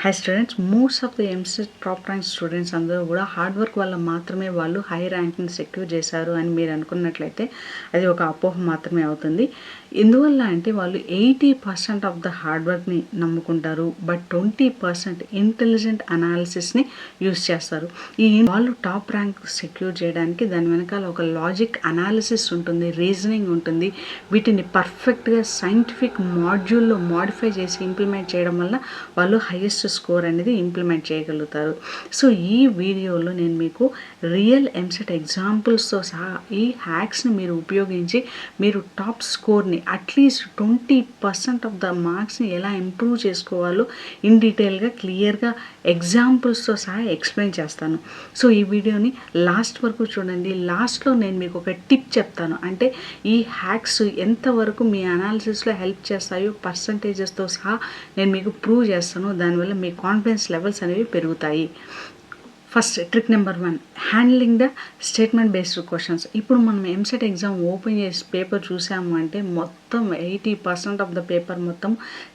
High students, most of the EAMCET top rank students అందరూ కూడా hard work వల్ల మాత్రమే వాళ్ళు హై ర్యాంక్ని సెక్యూర్ చేశారు అని మీరు అనుకున్నట్లయితే అది ఒక అపోహ మాత్రమే అవుతుంది. ఎందువల్ల అంటే వాళ్ళు 80% ఆఫ్ ద హార్డ్ వర్క్ని నమ్ముకుంటారు, బట్ 20% ఇంటెలిజెంట్ అనాలిసిస్ని యూస్ చేస్తారు. వాళ్ళు టాప్ ర్యాంక్ సెక్యూర్ చేయడానికి దాని వెనకాల ఒక లాజిక్ అనాలిసిస్ ఉంటుంది, రీజనింగ్ ఉంటుంది. వీటిని పర్ఫెక్ట్గా సైంటిఫిక్ మాడ్యూల్లో మాడిఫై చేసి ఇంప్లిమెంట్ చేయడం వల్ల వాళ్ళు హైయెస్ట్ స్కోర్ అనేది ఇంప్లిమెంట్ చేయగలుగుతారు. సో ఈ వీడియోలో నేను మీకు రియల్ ఎంసెట్ ఎగ్జాంపుల్స్తో సహా ఈ హ్యాక్స్ని మీరు ఉపయోగించి మీరు టాప్ స్కోర్ని అట్లీస్ట్ 20% ఆఫ్ ద మార్క్స్ని ఎలా ఇంప్రూవ్ చేసుకోవాలో ఇన్ డీటెయిల్గా క్లియర్గా ఎగ్జాంపుల్స్తో సహా ఎక్స్ప్లెయిన్ చేస్తాను. సో ఈ వీడియోని లాస్ట్ వరకు చూడండి. లాస్ట్లో నేను మీకు ఒక టిప్ చెప్తాను, అంటే ఈ హ్యాక్స్ ఎంతవరకు మీ అనాలిసిస్లో హెల్ప్ చేస్తాయో పర్సంటేజెస్తో సహా నేను మీకు ప్రూవ్ చేస్తాను. దానివల్ల మీ కాన్ఫిడెన్స్ లెవెల్స్ అనేవి పెరుగుతాయి. First trick number 1, handling the statement based questions. ఇప్పుడు మనం ఎంసెట్ ఎగ్జామ్ ఓపెన్ చేసి పేపర్ చూసాము అంటే మొత్తం 80% ఆఫ్ ద పేపర్ మొత్తం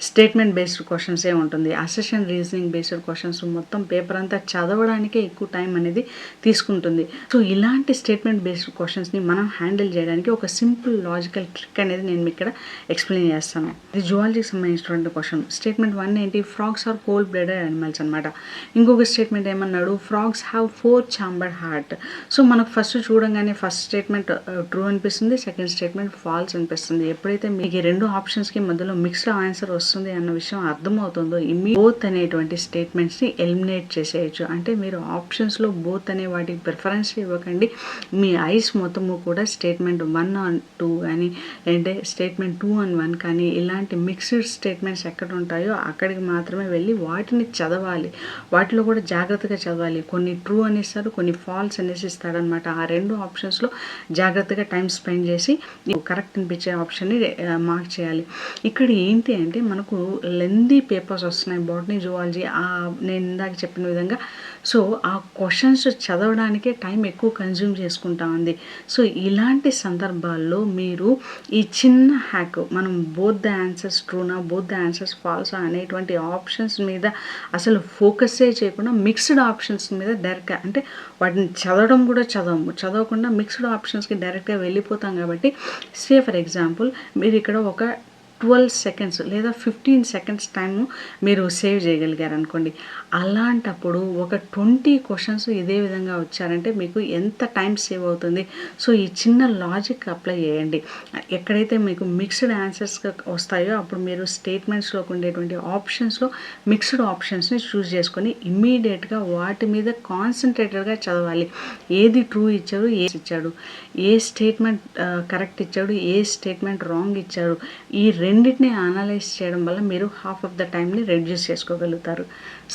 స్టేట్మెంట్ బేస్డ్ క్వశ్చన్సే ఉంటుంది. అసెషన్ రీజనింగ్ బేస్డ్ క్వశ్చన్స్ మొత్తం పేపర్ అంతా చదవడానికే ఎక్కువ టైం అనేది తీసుకుంటుంది. సో ఇలాంటి స్టేట్మెంట్ బేస్డ్ క్వశ్చన్స్ని మనం హ్యాండిల్ చేయడానికి ఒక సింపుల్ లాజికల్ ట్రిక్ అనేది నేను ఇక్కడ ఎక్స్ప్లెయిన్ చేస్తాను. ఇది జువాలజీకి సంబంధించినటువంటి క్వశ్చన్. స్టేట్మెంట్ 1 ఏంటి? Frogs are cold blooded animals అనమాట. ఇంకొక స్టేట్మెంట్ ఏమన్నాడు? Frogs have 4 chambered heart. So మనకు ఫస్ట్ చూడంగానే ఫస్ట్ స్టేట్మెంట్ ట్రూ అనిపిస్తుంది, సెకండ్ స్టేట్మెంట్ ఫాల్స్ అనిపిస్తుంది. ఎప్పుడైతే మీకు 2 ఆప్షన్స్కి మధ్యలో మిక్స్డ్ ఆన్సర్ వస్తుంది అన్న విషయం అర్థమవుతుందో బోత్ అనేటువంటి స్టేట్మెంట్స్ని ఎలిమినేట్ చేసేయచ్చు. అంటే మీరు ఆప్షన్స్లో బోత్ అనే వాటికి ప్రిఫరెన్స్ ఇవ్వకండి. మీ ఐస్ మొత్తము కూడా స్టేట్మెంట్ 1 and 2 కానీ అంటే స్టేట్మెంట్ 2 and 1 కానీ ఇలాంటి మిక్స్డ్ స్టేట్మెంట్స్ ఎక్కడ ఉంటాయో అక్కడికి మాత్రమే వెళ్ళి వాటిని చదవాలి. వాటిలో కూడా జాగ్రత్తగా చదవాలి. కొన్ని ట్రూ అని ఇస్తారు, కొన్ని ఫాల్స్ అనేసి ఇస్తాడనమాట. ఆ 2 ఆప్షన్స్లో జాగ్రత్తగా టైం స్పెండ్ చేసి కరెక్ట్ అనిపించే ఆప్షన్ని మార్క్ చేయాలి. ఇక్కడ ఏంటి అంటే మనకు లెందీ పేపర్స్ వస్తున్నాయి, బాటనీ, జువాలజీ, నేను ఇందాక చెప్పిన విధంగా. సో ఆ క్వశ్చన్స్ చదవడానికే టైం ఎక్కువ కన్జ్యూమ్ చేసుకుంటా ఉంది. సో ఇలాంటి సందర్భాల్లో మీరు ఈ చిన్న హ్యాక్, మనం బోత్ ద ఆన్సర్స్ ట్రూనా, బోత్ ద ఆన్సర్స్ ఫాల్సా అనేటువంటి ఆప్షన్స్ మీద అసలు ఫోకస్సే చేయకుండా మిక్స్డ్ ఆప్షన్స్ మీద డైరెక్ట్గా, అంటే వాటిని చదవడం కూడా చదవకుండా మిక్స్డ్ ఆప్షన్స్కి డైరెక్ట్గా వెళ్ళిపోతాం. కాబట్టి సే ఫర్ ఎగ్జాంపుల్ మీరు ఇక్కడ ఒక 12 seconds లేదా 15 seconds టైము మీరు సేవ్ చేయగలిగారు అనుకోండి. అలాంటప్పుడు ఒక 20 questions ఇదే విధంగా వచ్చారంటే మీకు ఎంత టైం సేవ్ అవుతుంది. సో ఈ చిన్న లాజిక్ అప్లై చేయండి. ఎక్కడైతే మీకు మిక్స్డ్ ఆన్సర్స్ వస్తాయో అప్పుడు మీరు స్టేట్మెంట్స్లోకి ఉండేటువంటి ఆప్షన్స్లో మిక్స్డ్ ఆప్షన్స్ని చూస్ చేసుకొని ఇమ్మీడియట్గా వాటి మీద కాన్సన్ట్రేటెడ్గా చదవాలి. ఏది ట్రూ ఇచ్చాడు, ఏ స్టేట్మెంట్ కరెక్ట్ ఇచ్చాడు, ఏ స్టేట్మెంట్ రాంగ్ ఇచ్చాడు, ఈ రెండింటిని అనలైజ్ చేయడం వల్ల మీరు హాఫ్ ఆఫ్ ద టైంని రెడ్యూస్ చేసుకోగలుగుతారు.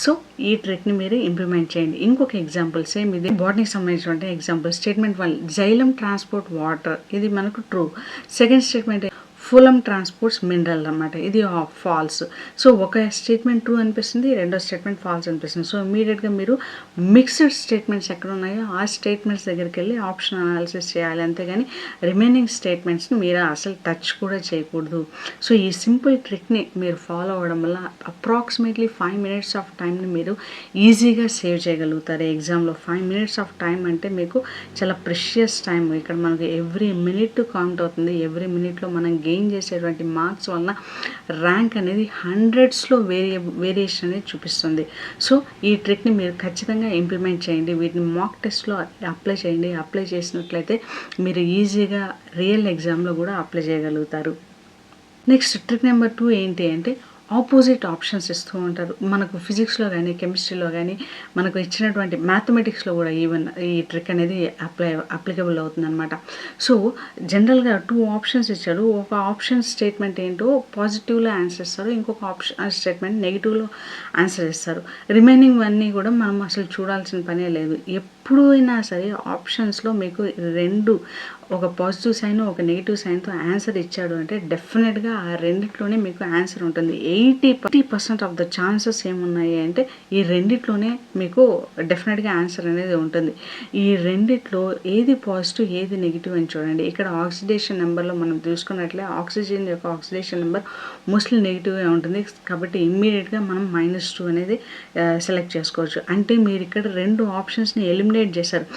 సో ఈ ట్రిక్ని మీరు ఇంప్లిమెంట్ చేయండి. ఇంకొక ఎగ్జాంపుల్ సేమ్ ఇది బాటనీకి సంబంధించిన example. Statement 1, xylem transport water, ఇది మనకు true. Second statement phloem transports mineral అన్నమాట, ఇది ఫాల్స్. సో ఒక స్టేట్మెంట్ ట్రూ అనిపిస్తుంది, రెండో స్టేట్మెంట్ ఫాల్స్ అనిపిస్తుంది. సో ఇమీడియట్గా మీరు మిక్స్డ్ స్టేట్మెంట్స్ ఎక్కడ ఉన్నాయో ఆ స్టేట్మెంట్స్ దగ్గరికి వెళ్ళి ఆప్షన్ అనాలిసిస్ చేయాలి. అంతేగాని రిమైనింగ్ స్టేట్మెంట్స్ని మీరు అసలు టచ్ కూడా చేయకూడదు. సో ఈ సింపుల్ ట్రిక్ని మీరు ఫాలో అవ్వడం వల్ల అప్రాక్సిమేట్లీ 5 minutes ఆఫ్ టైంని మీరు ఈజీగా సేవ్ చేయగలుగుతారు. ఎగ్జామ్లో 5 minutes ఆఫ్ టైం అంటే మీకు చాలా ప్రెషియస్ టైం. ఇక్కడ మనకు ఎవ్రీ మినిట్ కౌంట్ అవుతుంది. ఎవ్రీ మినిట్లో మనం గెయిన్ చేసేటువంటి మార్క్స్ వలన ర్యాంక్ అనేది 100sలో వేరియేషన్ అనేది చూపిస్తుంది. సో ఈ ట్రిక్ని మీరు ఖచ్చితంగా ఇంప్లిమెంట్ చేయండి. వీటిని మాక్ టెస్ట్లో అప్లై చేయండి. అప్లై చేసినట్లయితే మీరు ఈజీగా రియల్ ఎగ్జామ్లో కూడా అప్లై చేయగలుగుతారు. నెక్స్ట్ ట్రిక్ నెంబర్ 2 ఏంటి అంటే ఆపోజిట్ ఆప్షన్స్ ఇస్తూ ఉంటారు. మనకు ఫిజిక్స్లో కానీ కెమిస్ట్రీలో కానీ మనకు ఇచ్చినటువంటి మ్యాథమెటిక్స్లో కూడా ఈవెన్ ఈ ట్రిక్ అనేది అప్లికబుల్ అవుతుందన్నమాట. సో జనరల్గా 2 ఆప్షన్స్ ఇచ్చాడు. ఒక ఆప్షన్ స్టేట్మెంట్ ఏంటో పాజిటివ్లో ఆన్సర్ ఇస్తారు, ఇంకొక ఆప్షన్ స్టేట్మెంట్ నెగిటివ్లో ఆన్సర్ ఇస్తారు. రిమైనింగ్ అన్నీ కూడా మనం అసలు చూడాల్సిన పనే లేదు. ఎప్పుడైనా సరే ఆప్షన్స్లో మీకు 2 ఒక పాజిటివ్ సైన్ ఒక నెగిటివ్ సైన్తో ఆన్సర్ ఇచ్చాడు అంటే డెఫినెట్గా ఆ రెండిట్లోనే మీకు ఆన్సర్ ఉంటుంది. 80% ఆఫ్ ద ఛాన్సెస్ ఏమున్నాయి అంటే ఈ రెండిట్లోనే మీకు డెఫినెట్గా ఆన్సర్ అనేది ఉంటుంది. ఈ రెండిట్లో ఏది పాజిటివ్ ఏది నెగిటివ్ అని చూడండి. ఇక్కడ ఆక్సిడేషన్ నెంబర్లో మనం చూసుకున్నట్లే ఆక్సిజన్ యొక్క ఆక్సిడేషన్ నెంబర్ మోస్ట్లీ నెగిటివ్గా ఉంటుంది. కాబట్టి ఇమ్మీడియట్గా మనం -2 అనేది సెలెక్ట్ చేసుకోవచ్చు. అంటే మీరు ఇక్కడ 2 ఆప్షన్స్ని ఎలిమినేట్ చేశారు.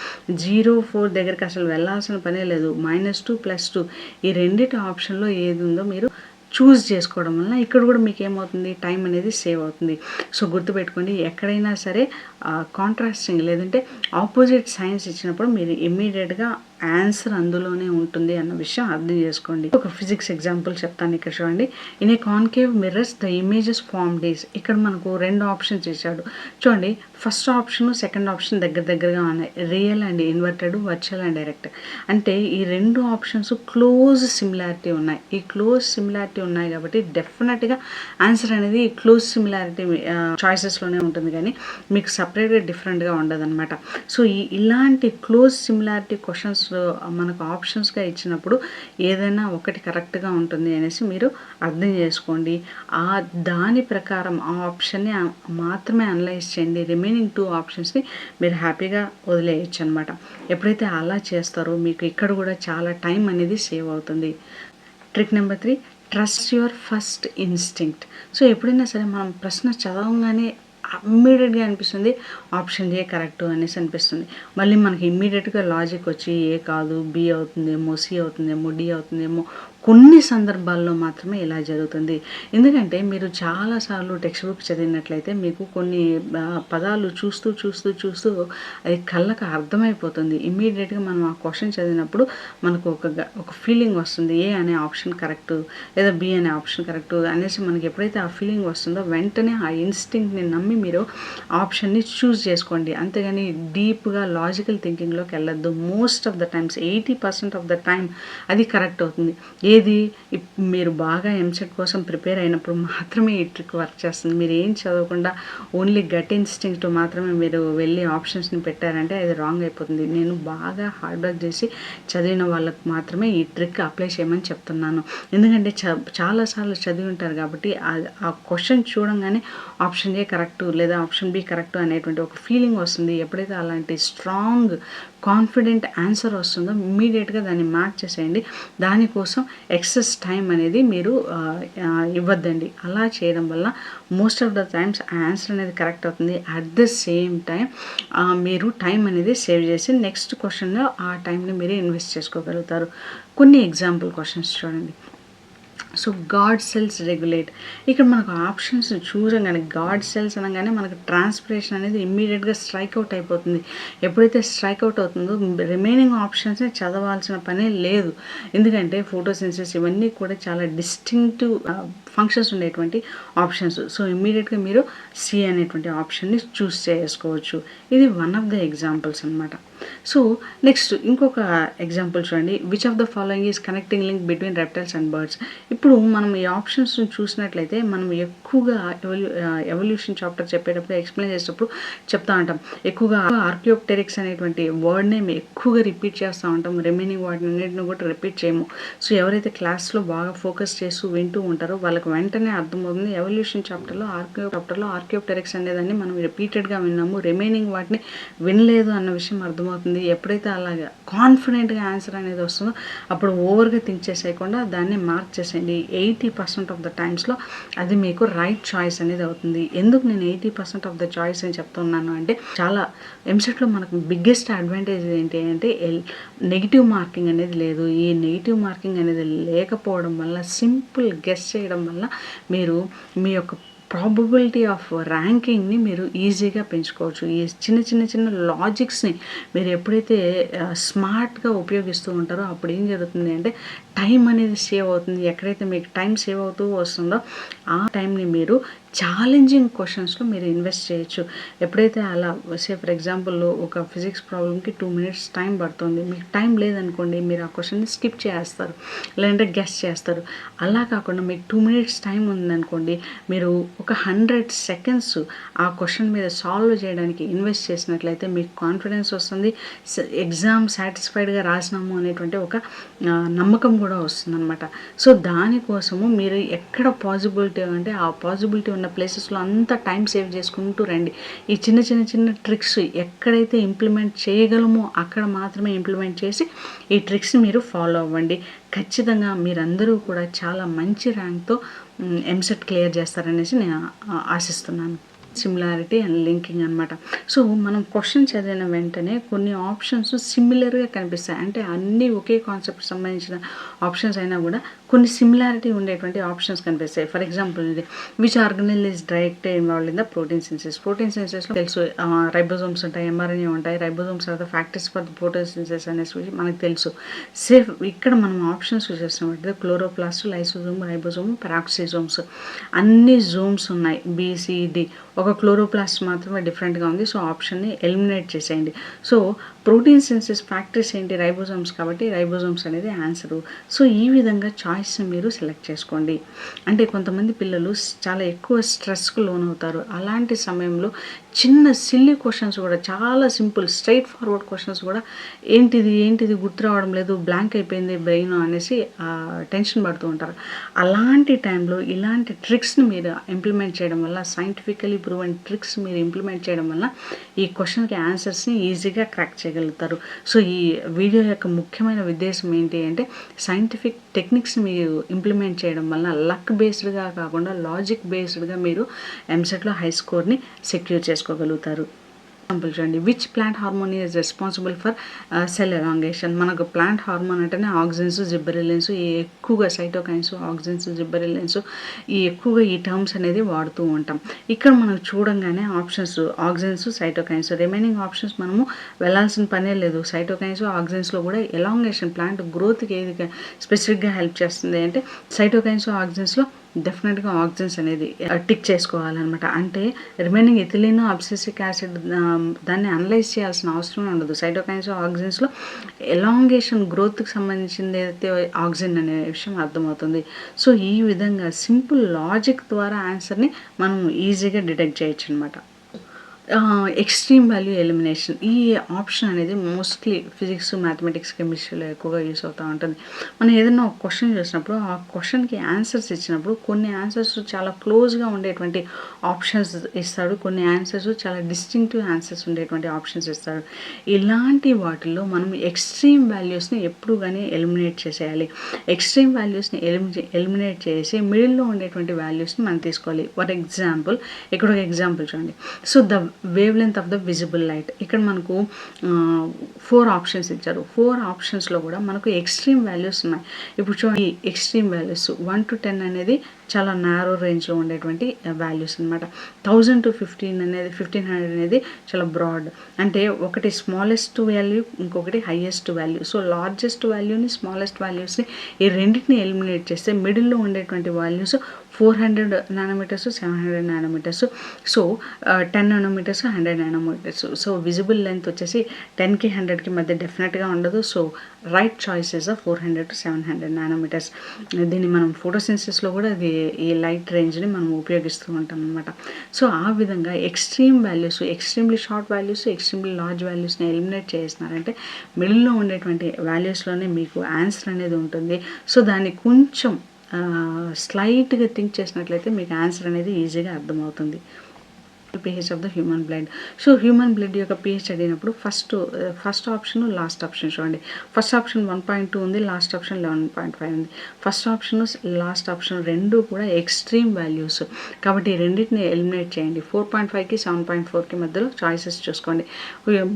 0, 4 దగ్గరికి అసలు వెళ్ళాల్సిన పనే లేదు. -2 +2 ఈ రెండిటి ఆప్షన్లో ఏది ఉందో మీరు చూస్ చేసుకోవడం వలన ఇక్కడ కూడా మీకు ఏమవుతుంది, టైం అనేది సేవ్ అవుతుంది. సో గుర్తుపెట్టుకోండి, ఎక్కడైనా సరే కాంట్రాస్టింగ్ లేదంటే ఆపోజిట్ సైన్స్ ఇచ్చినప్పుడు మీరు ఇమ్మీడియట్గా ఆన్సర్ అందులోనే ఉంటుంది అన్న విషయం అర్థం చేసుకోండి. ఒక ఫిజిక్స్ ఎగ్జాంపుల్ చెప్తాను. ఇక్కడ చూడండి, in a concave mirrors the images formed is. ఇక్కడ మనకు 2 ఆప్షన్స్ ఇచ్చాడు. చూడండి, ఫస్ట్ ఆప్షన్ సెకండ్ ఆప్షన్ దగ్గరగా ఉన్నాయి. Real and inverted, virtual and direct. అంటే ఈ 2 ఆప్షన్స్ క్లోజ్ సిమిలారిటీ ఉన్నాయి. ఈ క్లోజ్ సిమిలారిటీ ఉన్నాయి కాబట్టి డెఫినెట్గా ఆన్సర్ అనేది క్లోజ్ సిమిలారిటీ చాయిసెస్లోనే ఉంటుంది, కానీ మీకు సపరేట్గా డిఫరెంట్గా ఉండదు అనమాట. సో ఇలాంటి క్లోజ్ సిమిలారిటీ క్వశ్చన్స్ మనకు ఆప్షన్స్గా ఇచ్చినప్పుడు ఏదైనా ఒకటి కరెక్ట్గా ఉంటుంది అనేసి మీరు అర్థం చేసుకోండి. దాని ప్రకారం ఆ ఆప్షన్ని మాత్రమే అనలైజ్ చేయండి. రిమైనింగ్ 2 ఆప్షన్స్ని మీరు హ్యాపీగా వదిలేయచ్చు అనమాట. ఎప్పుడైతే అలా చేస్తారో మీకు ఇక్కడ కూడా చాలా టైం అనేది సేవ్ అవుతుంది. Trick number 3, trust your first instinct. So ఎప్పుడైనా సరే మనం ప్రశ్న చదవగానే ఇమ్మీడియట్గా అనిపిస్తుంది ఆప్షన్ ఏ కరెక్ట్ అనేసి అనిపిస్తుంది. మళ్ళీ మనకి ఇమ్మీడియట్గా లాజిక్ వచ్చి ఏ కాదు, బి అవుతుందేమో, సి అవుతుందేమో, డి అవుతుందేమో. కొన్ని సందర్భాల్లో మాత్రమే ఇలా జరుగుతుంది. ఎందుకంటే మీరు చాలాసార్లు టెక్స్ట్ బుక్ చదివినట్లయితే మీకు కొన్ని పదాలు చూస్తూ అది కళ్ళకు అర్థమైపోతుంది. ఇమ్మీడియట్గా మనం ఆ క్వశ్చన్ చదివినప్పుడు మనకు ఒక ఫీలింగ్ వస్తుంది, ఏ అనే ఆప్షన్ కరెక్ట్ లేదా బి అనే ఆప్షన్ కరెక్ట్ అనేసి మనకి ఎప్పుడైతే ఆ ఫీలింగ్ వస్తుందో వెంటనే ఆ ఇన్స్టింక్ట్ని నమ్మి మీరు ఆప్షన్ని చూస్ చేసుకోండి. అంతేగాని డీప్గా లాజికల్ థింకింగ్లోకి వెళ్ళొద్దు. Most of the times 80% of the time అది కరెక్ట్ అవుతుంది. ఏది మీరు బాగా ఎంసెట్ కోసం ప్రిపేర్ అయినప్పుడు మాత్రమే ఈ ట్రిక్ వర్క్ చేస్తుంది. మీరు ఏం చదవకుండా ఓన్లీ గట్ ఇన్స్టింక్ట్ మాత్రమే మీరు వెళ్ళి ఆప్షన్స్ని పెట్టారంటే అది రాంగ్ అయిపోతుంది. నేను బాగా హార్డ్ వర్క్ చేసి చదివిన వాళ్ళకు మాత్రమే ఈ ట్రిక్ అప్లై చేయమని చెప్తున్నాను. ఎందుకంటే చాలాసార్లు చదివి ఉంటారు కాబట్టి ఆ క్వశ్చన్ చూడంగానే ఆప్షన్ ఏ కరెక్ట్ లేదా ఆప్షన్ బి కరెక్ట్ అనేటువంటి ఒక ఫీలింగ్ వస్తుంది. ఎప్పుడైతే అలాంటి స్ట్రాంగ్ కాన్ఫిడెంట్ ఆన్సర్ వస్తుందో ఇమ్మీడియట్గా దాన్ని మార్క్ చేసేయండి. దానికోసం ఎక్సెస్ టైం అనేది మీరు ఇవ్వద్దండి. అలా చేయడం వల్ల most of the times answer అనేది కరెక్ట్ అవుతుంది. అట్ ద సేమ్ టైం మీరు టైం అనేది సేవ్ చేసి నెక్స్ట్ క్వశ్చన్లో ఆ టైంని మీరు ఇన్వెస్ట్ చేసుకోగలుగుతారు. కొన్ని ఎగ్జాంపుల్ క్వశ్చన్స్ చూడండి. So God cells regulate. ఇక్కడ మనకు ఆప్షన్స్ చూడంగానే గాడ్ సెల్స్ అనగానే మనకు ట్రాన్స్పిరేషన్ అనేది ఇమ్మీడియట్గా స్ట్రైక్ అవుట్ అయిపోతుంది. ఎప్పుడైతే స్ట్రైక్ అవుట్ అవుతుందో రిమైనింగ్ ఆప్షన్స్ని చదవాల్సిన పనే లేదు. ఎందుకంటే ఫోటోసిన్థసిస్ ఇవన్నీ కూడా చాలా డిస్టింక్టివ్ ఫంక్షన్స్ ఉండేటువంటి ఆప్షన్స్. సో ఇమ్మీడియట్గా మీరు సి అనేటువంటి ఆప్షన్ని చూస్ చేసుకోవచ్చు. ఇది వన్ ఆఫ్ ద ఎగ్జాంపుల్స్ అనమాట. సో నెక్స్ట్ ఇంకొక ఎగ్జాంపుల్ చూడండి. Which of the following is connecting link between reptiles and birds. ఇప్పుడు మనం ఈ ఆప్షన్స్ని చూసినట్లయితే మనం ఎక్కువగా ఎవల్యూషన్ చాప్టర్ చెప్పేటప్పుడు ఎక్స్ప్లెయిన్ చేసేటప్పుడు చెప్తా ఉంటాం. ఎక్కువగా ఆర్కియోప్టెరిక్స్ అనేటువంటి వర్డ్ నేమ్ ఎక్కువగా రిపీట్ చేస్తూ ఉంటాం. రిమైనింగ్ వాటిని అన్నింటిని కూడా రిపీట్ చేయము. సో ఎవరైతే క్లాస్లో బాగా ఫోకస్ చేస్తూ వింటూ ఉంటారో వాళ్ళకి వెంటనే అర్థమవుతుంది. ఎవల్యూషన్ చాప్టర్లో ఆర్కియోప్టెరిక్స్ అనేదాన్ని మనం రిపీటెడ్గా విన్నాము, రిమైనింగ్ వాటిని వినలేదు అన్న విషయం అర్థమవుతుంది. ఎప్పుడైతే అలాగా కాన్ఫిడెంట్గా ఆన్సర్ అనేది వస్తుందో అప్పుడు ఓవర్గా థింక్ చేసేయకుండా దాన్ని మార్క్ చేసేయండి. 80% ఆఫ్ ద టైమ్స్లో అది మీకు రైట్ చాయిస్ అనేది అవుతుంది. ఎందుకు నేను 80% ఆఫ్ ద చాయిస్ అని చెప్తున్నాను అంటే చాలా ఎంసెట్లో మనకు బిగ్గెస్ట్ అడ్వాంటేజ్ ఏంటి అంటే నెగిటివ్ మార్కింగ్ అనేది లేదు. ఈ నెగిటివ్ మార్కింగ్ అనేది లేకపోవడం వల్ల సింపుల్ గెస్ చేయడం వల్ల మీరు మీ యొక్క ప్రాబబిలిటీ ఆఫ్ ర్యాంకింగ్ని మీరు ఈజీగా పెంచుకోవచ్చు. ఈ చిన్న లాజిక్స్ని మీరు ఎప్పుడైతే స్మార్ట్గా ఉపయోగిస్తూ ఉంటారో అప్పుడు ఏం జరుగుతుంది అంటే టైం అనేది సేవ్ అవుతుంది. ఎక్కడైతే మీకు టైం సేవ్ అవుతూ వస్తుందో ఆ టైంని మీరు ఛాలెంజింగ్ క్వశ్చన్స్లో మీరు ఇన్వెస్ట్ చేయొచ్చు. ఎప్పుడైతే అలా ఫర్ ఎగ్జాంపుల్ ఒక ఫిజిక్స్ ప్రాబ్లమ్కి 2 minutes టైం పడుతుంది, మీకు టైం లేదనుకోండి, మీరు ఆ క్వశ్చన్ని స్కిప్ చేస్తారు, లేదంటే గెస్ చేస్తారు. అలా కాకుండా మీకు 2 minutes టైం ఉందనుకోండి, మీరు ఒక 100 seconds ఆ క్వశ్చన్ మీద సాల్వ్ చేయడానికి ఇన్వెస్ట్ చేసినట్లయితే మీకు కాన్ఫిడెన్స్ వస్తుంది, ఎగ్జామ్ సాటిస్ఫైడ్గా రాసినాము అనేటువంటి ఒక నమ్మకం కూడా వస్తుందన్నమాట. సో దానికోసము మీరు ఎక్కడ పాసిబిలిటీ అంటే ఆ పాసిబిలిటీ ఉన్న ప్లేసెస్లో అంతా టైం సేవ్ చేసుకుంటూ రండి. ఈ చిన్న ట్రిక్స్ ఎక్కడైతే ఇంప్లిమెంట్ చేయగలమో అక్కడ మాత్రమే ఇంప్లిమెంట్ చేసి ఈ ట్రిక్స్ని మీరు ఫాలో అవ్వండి. ఖచ్చితంగా మీరందరూ కూడా చాలా మంచి ర్యాంక్తో ఎంసెట్ క్లియర్ చేస్తారనేసి నేను ఆశిస్తున్నాను. సిమిలారిటీ అండ్ లింకింగ్ అనమాట. సో మనం క్వశ్చన్ చదివిన వెంటనే కొన్ని ఆప్షన్స్ సిమిలర్గా కనిపిస్తాయి. అంటే అన్నీ ఒకే కాన్సెప్ట్ సంబంధించిన ఆప్షన్స్ అయినా కూడా కొన్ని సిమిలారిటీ ఉండేటువంటి ఆప్షన్స్ కనిపిస్తాయి. ఫర్ ఎగ్జాంపుల్ ఇది which organelle is directly involved in the protein synthesis. Protein సింథసిస్లో తెలుసు రైబోజోమ్స్ ఉంటాయి, ఎంఆర్ఎన్ఏ ఉంటాయి. Ribosomes are the factors for the protein synthesis అనేసి మనకు తెలుసు. సేఫ్ ఇక్కడ మనం ఆప్షన్స్ చూసేసినట్టు క్లోరోప్లాస్ట్, లైసోజోమ్, రైబోజోమ్, పెరాక్సిజోమ్స్ అన్ని జోమ్స్ ఉన్నాయి, బిసిడి. ఒక క్లోరోప్లాస్ట్ మాత్రమే డిఫరెంట్గా ఉంది. సో ఆప్షన్ని ఎలిమినేట్ చేసేయండి. సో ప్రోటీన్ సింథసిస్ ఫ్యాక్టరీస్ ఏంటి? రైబోజోమ్స్, కాబట్టి రైబోజోమ్స్ అనేది ఆన్సరు. సో ఈ విధంగా చాయిస్ని మీరు సెలెక్ట్ చేసుకోండి. అంటే కొంతమంది పిల్లలు చాలా ఎక్కువ స్ట్రెస్కు లోనవుతారు. అలాంటి సమయంలో చిన్న సిల్లీ క్వశ్చన్స్ కూడా, చాలా సింపుల్ స్ట్రైట్ ఫార్వర్డ్ క్వశ్చన్స్ కూడా ఏంటిది గుర్తు రావడం లేదు, బ్లాంక్ అయిపోయింది బ్రెయిన్ అనేసి టెన్షన్ పడుతూ ఉంటారు. అలాంటి టైంలో ఇలాంటి ట్రిక్స్ని మీరు ఇంప్లిమెంట్ చేయడం వల్ల, సైంటిఫికలీ ప్రూవెన్ ట్రిక్స్ మీరు ఇంప్లిమెంట్ చేయడం వల్ల ఈ క్వశ్చన్కి ఆన్సర్స్ని ఈజీగా క్రాక్ చేయగలుగుతారు. సో ఈ వీడియో యొక్క ముఖ్యమైన ఉద్దేశం ఏంటి అంటే, సైంటిఫిక్ టెక్నిక్స్ మీరు ఇంప్లిమెంట్ చేయడం వల్ల లక్ బేస్డ్గా కాకుండా లాజిక్ బేస్డ్గా మీరు ఎంసెట్లో హై స్కోర్ని సెక్యూర్ చేసుకోగలుగుతారు. ఎగ్జాంపుల్ చూడండి, which plant hormone is responsible for cell elongation. మనకు ప్లాంట్ హార్మోన్ అంటేనే ఆక్సిన్స్, జిబ్బరెలిన్స్, ఈ ఎక్కువగా సైటోకైన్స్, ఆక్సిన్స్, జిబ్బరెలిన్స్, ఎక్కువగా ఈ టర్మ్స్ అనేది వాడుతూ ఉంటాం. ఇక్కడ మనం చూడంగానే options auxins, cytokines, remaining options మనము వెళ్ళాల్సిన పనే లేదు. సైటోకైన్స్, ఆక్సిన్స్లో కూడా ఎలాంగేషన్, ప్లాంట్ గ్రోత్కి ఏది స్పెసిఫిక్గా హెల్ప్ చేస్తుంది అంటే సైటోకైన్స్, ఆక్సిన్స్లో డెఫినెట్గా ఆక్సిన్స్ అనేది టిక్ చేసుకోవాలన్నమాట. అంటే రిమైనింగ్ ఎథిలిన్, అబ్సిసిక్ యాసిడ్ దాన్ని అనలైజ్ చేయాల్సిన అవసరం ఉండదు. సైటోకైన్స్, ఆక్సిన్స్లో ఎలాంగేషన్, గ్రోత్కి సంబంధించింది ఏదైతే ఆక్సిన్ అనే విషయం అర్థమవుతుంది. సో ఈ విధంగా సింపుల్ లాజిక్ ద్వారా ఆన్సర్ని మనం ఈజీగా డిటెక్ట్ చేయొచ్చు అనమాట. ఎక్స్ట్రీమ్ వాల్యూ ఎలిమినేషన్, ఈ ఆప్షన్ అనేది మోస్ట్లీ ఫిజిక్స్, మ్యాథమెటిక్స్, కెమిస్ట్రీలో ఎక్కువగా యూస్ అవుతూ ఉంటుంది. మనం ఏదైనా ఒక క్వశ్చన్ చేసినప్పుడు ఆ క్వశ్చన్కి ఆన్సర్స్ ఇచ్చినప్పుడు కొన్ని ఆన్సర్స్ చాలా క్లోజ్గా ఉండేటువంటి ఆప్షన్స్ ఇస్తాడు, కొన్ని ఆన్సర్స్ చాలా డిస్టింక్టివ్ ఆన్సర్స్ ఉండేటువంటి ఆప్షన్స్ ఇస్తాడు. ఇలాంటి వాటిల్లో మనం ఎక్స్ట్రీమ్ వాల్యూస్ని ఎప్పుడు కానీ ఎలిమినేట్ చేసేయాలి. ఎక్స్ట్రీమ్ వాల్యూస్ని ఎలిమినేట్ చేసి మిడిల్లో ఉండేటువంటి వాల్యూస్ని మనం తీసుకోవాలి. ఫర్ ఎగ్జాంపుల్ ఇక్కడ ఒక ఎగ్జాంపుల్ చూడండి. So the wave length of the visible light, ఇక్కడ మనకు 4 ఆప్షన్స్ ఇచ్చారు. 4 ఆప్షన్స్లో కూడా మనకు ఎక్స్ట్రీమ్ వాల్యూస్ ఉన్నాయి. ఇప్పుడు చూడండి, ఎక్స్ట్రీమ్ వాల్యూస్ 1 to 10 అనేది చాలా నారో రేంజ్లో ఉండేటువంటి వాల్యూస్ అనమాట. 1000 to 1500 అనేది చాలా బ్రాడ్. అంటే ఒకటి స్మాలెస్ట్ వాల్యూ, ఇంకొకటి హైయెస్ట్ వాల్యూ. సో లార్జెస్ట్ వాల్యూని, స్మాలెస్ట్ వాల్యూస్ని, ఈ రెండింటిని ఎలిమినేట్ చేస్తే మిడిల్లో ఉండేటువంటి values 400 nanometres, 700 nanometres. So 10 nanometres, 100 nanometres. So visible length వచ్చేసి 10కి 100కి మధ్య డెఫినెట్గా ఉండదు. So right choice is 400 to 700 nanometres. దీన్ని మనం ఫోటోసిన్సిస్లో కూడా ఈ లైట్ రేంజ్ని మనం ఉపయోగిస్తూ ఉంటాం అనమాట. సో ఆ విధంగా extreme values, extremely short values, extremely large వాల్యూస్ని ఎలిమినేట్ చేస్తున్నారంటే మిడిల్లో ఉండేటువంటి వాల్యూస్లోనే మీకు ఆన్సర్ అనేది ఉంటుంది. సో దాన్ని కొంచెం స్లైట్గా థింక్ చేసినట్లయితే మీకు ఆన్సర్ అనేది ఈజీగా అర్థమవుతుంది. pH of the human blood. So human blood యొక్క pH అడిగినప్పుడు ఫస్ట్ ఆప్షన్, లాస్ట్ ఆప్షన్ చూడండి. ఫస్ట్ ఆప్షన్ 1.2 ఉంది, లాస్ట్ ఆప్షన్ 11.5 ఉంది. ఫస్ట్ ఆప్షన్, లాస్ట్ ఆప్షన్ రెండు కూడా ఎక్స్ట్రీమ్ వాల్యూస్, కాబట్టి ఈ రెండింటిని ఎలిమినేట్ చేయండి. 4.5కి 7.4కి మధ్యలో చాయిసెస్ చూసుకోండి.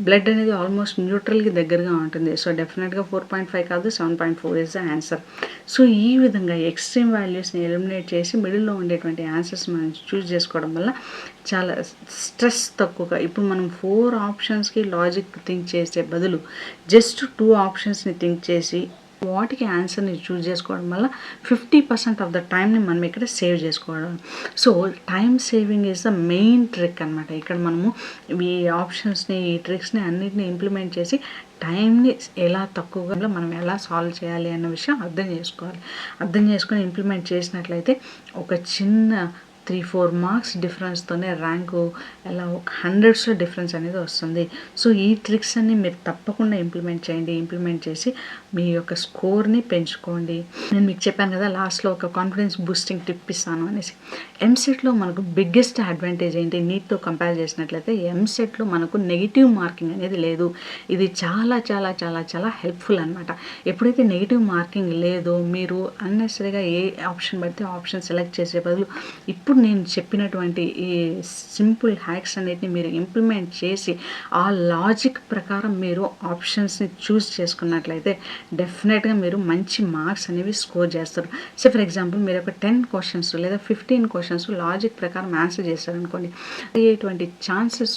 బ్లడ్ అనేది ఆల్మోస్ట్ న్యూట్రల్కి దగ్గరగా ఉంటుంది. సో డెఫినెట్గా 4.5 కాదు, 7.4 ఇస్ ద ఆన్సర్. సో ఈ విధంగా ఎక్స్ట్రీమ్ వాల్యూస్ని ఎలిమినేట్ చేసి మిడిల్లో ఉండేటువంటి ఆన్సర్స్ మనం చూస్ చేసుకోవడం వల్ల చాలా స్ట్రెస్ తక్కువగా, ఇప్పుడు మనం 4 ఆప్షన్స్కి లాజిక్ థింక్ చేసే బదులు జస్ట్ 2 ఆప్షన్స్ని థింక్ చేసి వాటికి ఆన్సర్ని చూస్ చేసుకోవడం వల్ల 50% ఆఫ్ ద టైంని మనం ఇక్కడ సేవ్ చేసుకోవడం. So time saving is the main trick అనమాట. ఇక్కడ మనము ఈ ఆప్షన్స్ని, ఈ ట్రిక్స్ని అన్నిటిని ఇంప్లిమెంట్ చేసి టైంని ఎలా తక్కువగా మనం ఎలా సాల్వ్ చేయాలి అన్న విషయం అర్థం చేసుకోవాలి. అర్థం చేసుకొని ఇంప్లిమెంట్ చేసినట్లయితే ఒక చిన్న 3-4 మార్క్స్ డిఫరెన్స్తోనే ర్యాంకు ఎలా ఒక హండ్రెడ్స్లో డిఫరెన్స్ అనేది వస్తుంది. సో ఈ ట్రిక్స్ అన్ని మీరు తప్పకుండా ఇంప్లిమెంట్ చేయండి. ఇంప్లిమెంట్ చేసి మీ యొక్క స్కోర్ని పెంచుకోండి. నేను మీకు చెప్పాను కదా లాస్ట్లో ఒక కాన్ఫిడెన్స్ బూస్టింగ్ టిప్ ఇస్తాను అనేసి. ఎంసెట్లో మనకు బిగ్గెస్ట్ అడ్వాంటేజ్ ఏంటి, నీట్తో కంపేర్ చేసినట్లయితే ఎంసెట్లో మనకు నెగిటివ్ మార్కింగ్ అనేది లేదు. ఇది చాలా చాలా చాలా చాలా హెల్ప్ఫుల్ అనమాట. ఎప్పుడైతే నెగిటివ్ మార్కింగ్ లేదో మీరు అన్నెసరీగా ఏ ఆప్షన్ పడితే ఆప్షన్ సెలెక్ట్ చేసే బదులు ఇప్పుడు నేను చెప్పినటువంటి ఈ సింపుల్ హ్యాక్స్ అన్నిటిని మీరు ఇంప్లిమెంట్ చేసి ఆ లాజిక్ ప్రకారం మీరు ఆప్షన్స్ని చూస్ చేసుకున్నట్లయితే డెఫినెట్గా మీరు మంచి మార్క్స్ అనేవి స్కోర్ చేస్తారు. సో ఫర్ ఎగ్జాంపుల్ మీరు ఒక 10 క్వశ్చన్స్ లేదా 15 క్వశ్చన్స్ లాజిక్ ప్రకారం ఆన్సర్ చేశారనుకోండి, అయ్యేటువంటి ఛాన్సెస్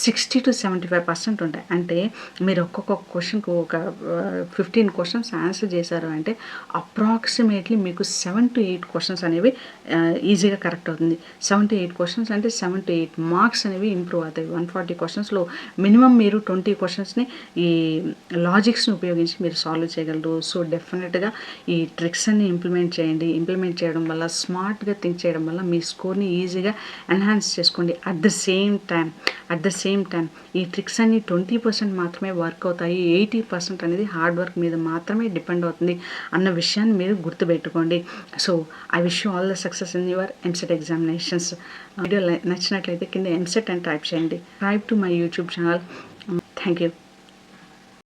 60 to 75% ఉంటాయి. అంటే మీరు ఒక్కొక్క క్వశ్చన్కు ఒక 15 క్వశ్చన్స్ ఆన్సర్ చేశారు అంటే అప్రాక్సిమేట్లీ మీకు 7 to 8 క్వశ్చన్స్ అనేవి ఈజీగా కరెక్ట్ అవుతుంది. 7 to 8 క్వశ్చన్స్ అంటే 7 to 8 మార్క్స్ అనేవి ఇంప్రూవ్ అవుతాయి. 140 క్వశ్చన్స్లో మినిమం మీరు 20 క్వశ్చన్స్ని ఈ లాజిక్స్ని ఉపయోగించి మీరు సాల్వ్ చేయగలరు. సో డెఫినెట్గా ఈ ట్రిక్స్ అన్ని ఇంప్లిమెంట్ చేయండి. ఇంప్లిమెంట్ చేయడం వల్ల, స్మార్ట్గా థింక్ చేయడం వల్ల మీ స్కోర్ని ఈజీగా ఎన్హాన్స్ చేసుకోండి. అట్ ద సేమ్ టైం ఈ ట్రిక్స్ అన్ని 20% మాత్రమే వర్క్ అవుతాయి. 80% అనేది హార్డ్ వర్క్ మీద మాత్రమే డిపెండ్ అవుతుంది అన్న విషయాన్ని మీరు గుర్తుపెట్టుకోండి. So I wish you all the success in your EAMCET examinations. Video నచ్చినట్లయితే కింద ఎంసెట్ అని టైప్ చేయండి. Subscribe to my YouTube channel. Thank you.